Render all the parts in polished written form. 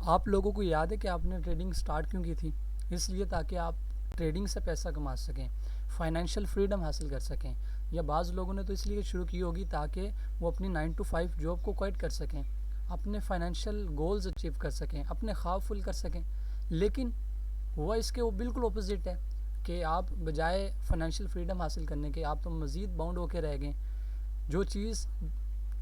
आप लोगों को याद है कि आपने ट्रेडिंग स्टार्ट क्यों की थी? इसलिए ताकि आप ट्रेडिंग से पैसा कमा सकें, फाइनेंशियल फ्रीडम हासिल कर सकें। या बाज़ लोगों ने तो इसलिए शुरू की होगी ताकि वो अपनी 9 to 5 जॉब को क्विट कर सकें, अपने फाइनेंशियल गोल्स अचीव कर सकें, अपने ख्वाब फुल कर सकें। लेकिन हुआ इसके वो बिल्कुल अपोजिट है कि आप बजाय फाइनेंशियल फ्रीडम हासिल करने के आप तो मज़ीद बाउंड होकर रह गए। जो चीज़,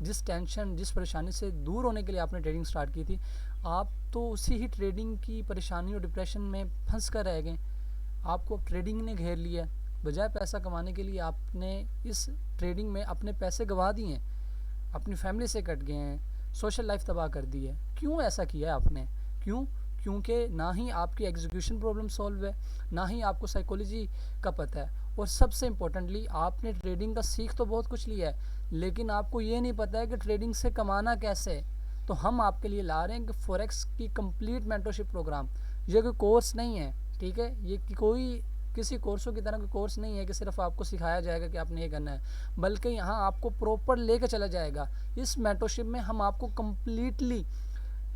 जिस टेंशन, जिस परेशानी से दूर होने के लिए आपने ट्रेडिंग स्टार्ट की थी, आप तो उसी ही ट्रेडिंग की परेशानी और डिप्रेशन में फंस कर रह गए। आपको ट्रेडिंग ने घेर लिया। बजाय पैसा कमाने के लिए आपने इस ट्रेडिंग में अपने पैसे गंवा दिए हैं, अपनी फैमिली से कट गए हैं, सोशल लाइफ तबाह कर दी है। क्यों ऐसा किया है आपने? क्यों? क्योंकि ना ही आपकी एग्जीक्यूशन प्रॉब्लम सॉल्व है, ना ही आपको साइकोलॉजी का पता है, और सबसे इम्पोर्टेंटली आपने ट्रेडिंग का सीख तो बहुत कुछ लिया है, लेकिन आपको ये नहीं पता है कि ट्रेडिंग से कमाना कैसे है। तो हम आपके लिए ला रहे हैं कि फॉरेक्स की कंप्लीट मेंटरशिप प्रोग्राम। ये कोई कोर्स नहीं है, ठीक है? ये कोई किसी कोर्सों की तरह का कोर्स नहीं है कि सिर्फ आपको सिखाया जाएगा कि आपने ये करना है, बल्कि यहाँ आपको प्रॉपर लेके चला जाएगा। इस मेंटरशिप में हम आपको कम्प्लीटली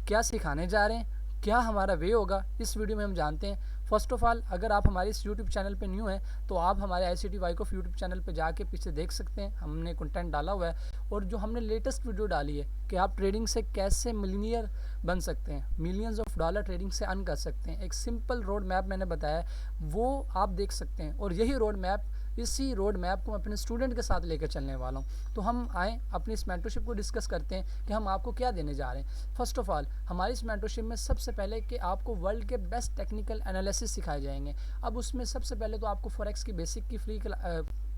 क्या सिखाने जा रहे हैं, क्या हमारा वे होगा, इस वीडियो में हम जानते हैं। फर्स्ट ऑफ ऑल, अगर आप हमारे इस यूट्यूब चैनल पे न्यू हैं तो आप हमारे ICT वाइकॉफ यूट्यूब चैनल पे जाके पीछे देख सकते हैं, हमने कंटेंट डाला हुआ है। और जो हमने लेटेस्ट वीडियो डाली है कि आप ट्रेडिंग से कैसे मिलीनियर बन सकते हैं, मिलियंस ऑफ डॉलर ट्रेडिंग से अर्न कर सकते हैं, एक सिंपल रोड मैप मैंने बताया, वो आप देख सकते हैं। और यही रोड मैप, इसी रोड मैप को मैं अपने स्टूडेंट के साथ लेकर चलने वाला हूँ। तो हम आए अपनी इस मेंटरशिप को डिस्कस करते हैं कि हम आपको क्या देने जा रहे हैं। फर्स्ट ऑफ ऑल, हमारी इस मेंटरशिप में सबसे पहले कि आपको वर्ल्ड के बेस्ट टेक्निकल एनालिसिस सिखाए जाएंगे। अब उसमें सबसे पहले तो आपको फॉरेक्स की बेसिक की फ्री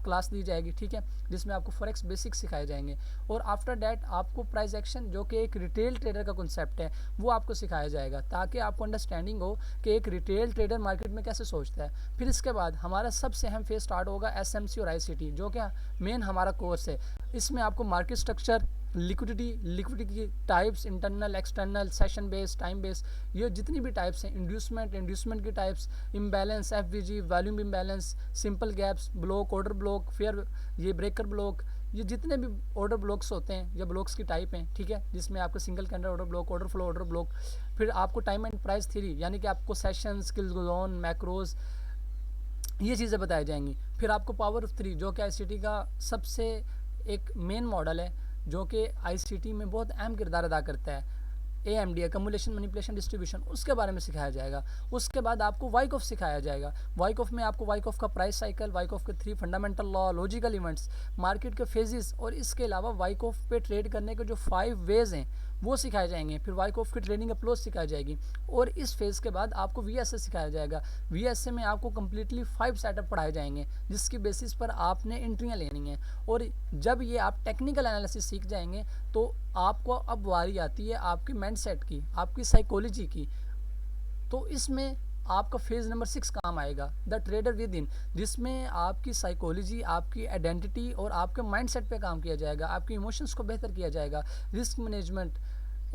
क्लास दी जाएगी, ठीक है, जिसमें आपको फॉरेक्स बेसिक सिखाए जाएंगे। और आफ्टर डैट आपको प्राइस एक्शन, जो कि एक रिटेल ट्रेडर का कॉन्सेप्ट है, वो आपको सिखाया जाएगा ताकि आपको अंडरस्टैंडिंग हो कि एक रिटेल ट्रेडर मार्केट में कैसे सोचता है। फिर इसके बाद हमारा सबसे अहम फेज स्टार्ट होगा SMC और ICT, जो क्या मेन हमारा कोर्स है। इसमें आपको मार्केट स्ट्रक्चर, लिक्विडिटी की types, internal, external, session base, time base, ये जितनी भी टाइप्स हैं, इंड्यूसमेंट की types, imbalance, FVG, volume imbalance, simple gaps, block, order block, fair, ये ब्रेकर ब्लॉक, ये जितने भी ऑर्डर ब्लॉक्स होते हैं या ब्लॉक्स की टाइप हैं, ठीक है, जिसमें आपको single candle order block, order flow order block. फिर आपको टाइम एंड प्राइस थ्योरी, यानी कि आपको सेशन, स्किल्स जोन, मैक्रोज, ये चीज़ें बताई जाएंगी। फिर आपको पावर ऑफ 3, जो कि ICT का सबसे एक मेन मॉडल है, जो कि ICT में बहुत अहम किरदार अदा करता है, AMD, अकमुलेशन, मैनिपुलेशन, डिस्ट्रीब्यूशन, उसके बारे में सिखाया जाएगा। उसके बाद आपको वाइकॉफ सिखाया जाएगा। वाइकॉफ में आपको वाइकॉफ का प्राइस साइकिल, वाइकॉफ के 3 fundamental law, logical events, market के फेजेस, और इसके अलावा वाइकॉफ पे ट्रेड करने के जो 5 वेज हैं वो सिखाए जाएंगे। फिर वाइकॉफ की ट्रेडिंग अप्रोच सिखाई जाएगी। और इस फेज़ के बाद आपको VSA सिखाया जाएगा। VSA में आपको कम्प्लीटली 5 सेटअप पढ़ाए जाएंगे, जिसकी बेसिस पर आपने एंट्रियाँ लेनी है। और जब ये आप टेक्निकल एनालिसिस सीख जाएंगे तो आपको अब बारी आती है आपकी माइंडसेट की, आपकी साइकोलॉजी की। तो इसमें आपका फेज़ नंबर 6 काम आएगा, द ट्रेडर विद इन, जिसमें आपकी साइकोलॉजी, आपकी आइडेंटिटी और आपके माइंडसेट पे काम किया जाएगा, आपके इमोशंस को बेहतर किया जाएगा, रिस्क मैनेजमेंट,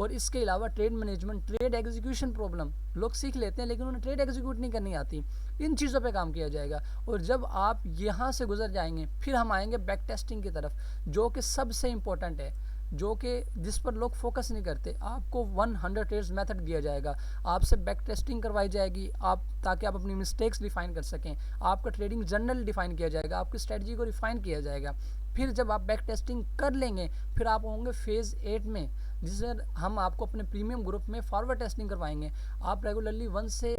और इसके अलावा trade management, trade execution problem. लोग सीख लेते हैं लेकिन उन्हें ट्रेड एग्जीक्यूट नहीं करनी आती। इन चीज़ों पे काम किया जाएगा। और जब आप यहाँ से गुजर जाएंगे फिर हम आएंगे बैक टेस्टिंग की तरफ, जो कि सबसे इम्पोर्टेंट है, जो कि जिस पर लोग फोकस नहीं करते। आपको 100 ट्रेड्स मेथड दिया जाएगा, आपसे बैक टेस्टिंग करवाई जाएगी, आप ताकि आप अपनी मिस्टेक्स डिफाइन कर सकें। आपका ट्रेडिंग जर्नल डिफाइन किया जाएगा, आपकी स्ट्रेटजी को रिफाइन किया जाएगा। फिर जब आप बैक टेस्टिंग कर लेंगे फिर आप होंगे फेज़ 8 में, जिसे हम आपको अपने प्रीमियम ग्रुप में फॉरवर्ड टेस्टिंग करवाएंगे। आप रेगुलरली 1 से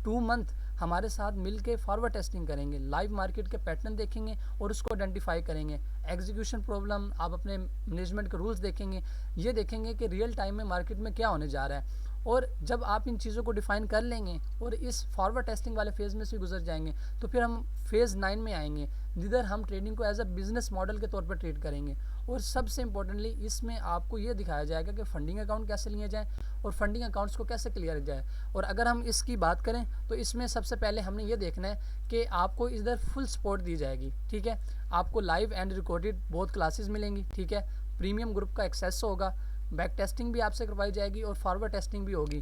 2 मंथ हमारे साथ मिलके फॉरवर्ड टेस्टिंग करेंगे, लाइव मार्केट के पैटर्न देखेंगे और उसको आइडेंटिफाई करेंगे। एग्जीक्यूशन प्रॉब्लम, आप अपने मैनेजमेंट के रूल्स देखेंगे, ये देखेंगे कि रियल टाइम में मार्केट में क्या होने जा रहा है। और जब आप इन चीज़ों को डिफाइन कर लेंगे और इस फॉरवर्ड टेस्टिंग वाले फेज़ में से गुजर जाएंगे तो फिर हम फेज़ 9 में आएंगे, जिधर हम ट्रेडिंग को एज अ बिजनेस मॉडल के तौर पर ट्रेड करेंगे। और सबसे इम्पोर्टेंटली इसमें आपको ये दिखाया जाएगा कि फंडिंग अकाउंट कैसे लिए जाएँ और फंडिंग अकाउंट्स को कैसे क्लियर जाए। और अगर हम इसकी बात करें तो इसमें सबसे पहले हमने ये देखना है कि आपको इधर फुल सपोर्ट दी जाएगी, ठीक है। आपको लाइव एंड रिकॉर्डेड बहुत क्लासेस मिलेंगी, ठीक है। प्रीमियम ग्रुप का एक्सेस होगा, बैक टेस्टिंग भी आपसे करवाई जाएगी और फॉरवर्ड टेस्टिंग भी होगी।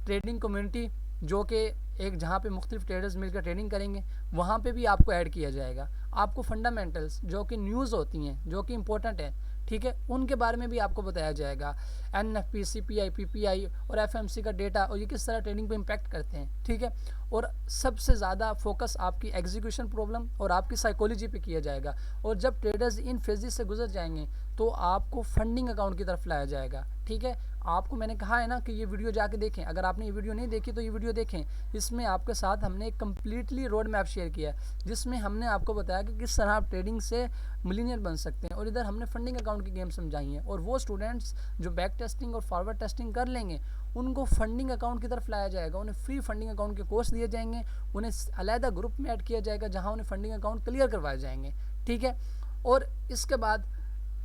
ट्रेडिंग कम्युनिटी, जो कि एक जहाँ पे मुख्तलिफ ट्रेडर्स मिलकर ट्रेडिंग करेंगे, वहाँ पे भी आपको ऐड किया जाएगा। आपको फंडामेंटल्स, जो कि न्यूज़ होती हैं, जो कि इंपॉर्टेंट है, ठीक है, उनके बारे में भी आपको बताया जाएगा। NFP, CPI, PPI और FMC का डेटा और ये किस तरह ट्रेडिंग पे इम्पैक्ट करते हैं, ठीक है। और सबसे ज़्यादा फोकस आपकी एग्जीक्यूशन प्रॉब्लम और आपकी साइकोलॉजी पे किया जाएगा। और जब ट्रेडर्स इन फेजेस से गुजर जाएंगे तो आपको फंडिंग अकाउंट की तरफ लाया जाएगा, ठीक है। आपको मैंने कहा है ना कि ये वीडियो जाके देखें, अगर आपने ये वीडियो नहीं देखी तो ये वीडियो देखें। इसमें आपके साथ हमने एक कम्प्लीटली रोड मैप शेयर किया है जिसमें हमने आपको बताया कि किस तरह आप ट्रेडिंग से मिलीनियर बन सकते हैं। और इधर हमने फंडिंग अकाउंट की गेम समझाई है। और वो स्टूडेंट्स जो बैक टेस्टिंग और फॉरवर्ड टेस्टिंग कर लेंगे उनको फंडिंग अकाउंट की तरफ लाया जाएगा, उन्हें फ्री फंडिंग अकाउंट के कोर्स दिए जाएंगे, उन्हें अलहदा ग्रुप में ऐड किया जाएगा जहाँ उन्हें फंडिंग अकाउंट क्लियर करवाए जाएंगे, ठीक है। और इसके बाद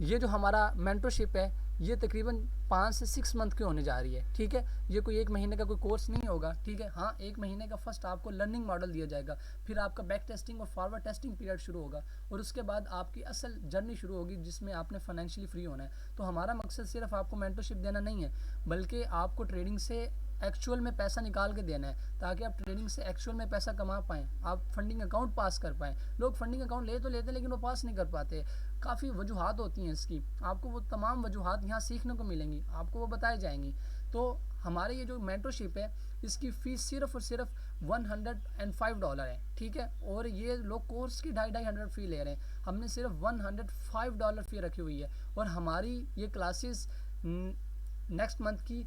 ये जो हमारा मेंटरशिप है ये तकरीबन 5 से 6 मंथ की होने जा रही है, ठीक है। ये कोई 1 महीने का कोई कोर्स नहीं होगा, ठीक है। हाँ, 1 महीने का फर्स्ट आपको लर्निंग मॉडल दिया जाएगा, फिर आपका बैक टेस्टिंग और फॉरवर्ड टेस्टिंग पीरियड शुरू होगा और उसके बाद आपकी असल जर्नी शुरू होगी जिसमें आपने फाइनेंशियली फ्री होना है। तो हमारा मकसद सिर्फ आपको मेंटरशिप देना नहीं है बल्कि आपको ट्रेडिंग से एक्चुअल में पैसा निकाल के देना है ताकि आप ट्रेडिंग से एक्चुअल में पैसा कमा पाएँ, आप फंडिंग अकाउंट पास कर पाएँ। लोग फंडिंग अकाउंट ले तो लेते लेकिन वो पास नहीं कर पाते, काफ़ी वजूहात होती हैं इसकी। आपको वो तमाम वजूहात यहाँ सीखने को मिलेंगी, आपको वो बताई जाएंगी। तो हमारे ये जो मेंटरशिप है इसकी फ़ीस सिर्फ और सिर्फ $105 है, ठीक है। और ये लोग कोर्स की 250 फ़ी ले रहे हैं, हमने सिर्फ $105 फ़ी रखी हुई है। और हमारी ये क्लासेस नेक्स्ट मंथ की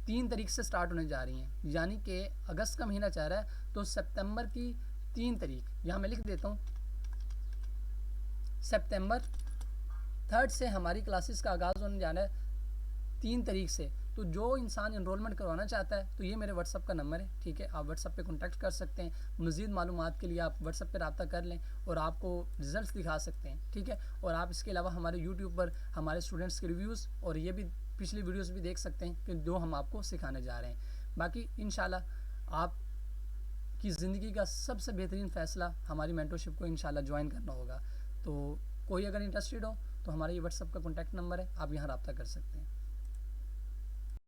3 तारीख से स्टार्ट होने जा रही हैं, यानी कि अगस्त का महीना चल रहा है तो सितंबर की 3 तारीख, यहाँ मैं लिख देता हूँ, सितंबर 3 से हमारी क्लासेस का आगाज़ होने जा रहा है 3 तारीख से। तो जो इंसान इनरोलमेंट करवाना चाहता है तो ये मेरे व्हाट्सअप का नंबर है, ठीक है। आप व्हाट्सअप पे कॉन्टैक्ट कर सकते हैं, मज़ीद मालूमात के लिए आप व्हाट्सअप पे रब्ता कर लें और आपको रिजल्ट्स दिखा सकते हैं, ठीक है। और आप इसके अलावा हमारे यूट्यूब पर हमारे स्टूडेंट्स के रिव्यूज़ और ये भी पिछली वीडियोस भी देख सकते हैं कि जो हम आपको सिखाने जा रहे हैं। बाकी इंशाल्लाह आपकी ज़िंदगी का सबसे बेहतरीन फ़ैसला हमारी मेंटरशिप को इंशाल्लाह ज्वाइन करना होगा। तो कोई अगर इंटरेस्टेड हो तो हमारा ये व्हाट्सअप का कॉन्टैक्ट नंबर है, आप यहाँ रब्ता कर सकते हैं।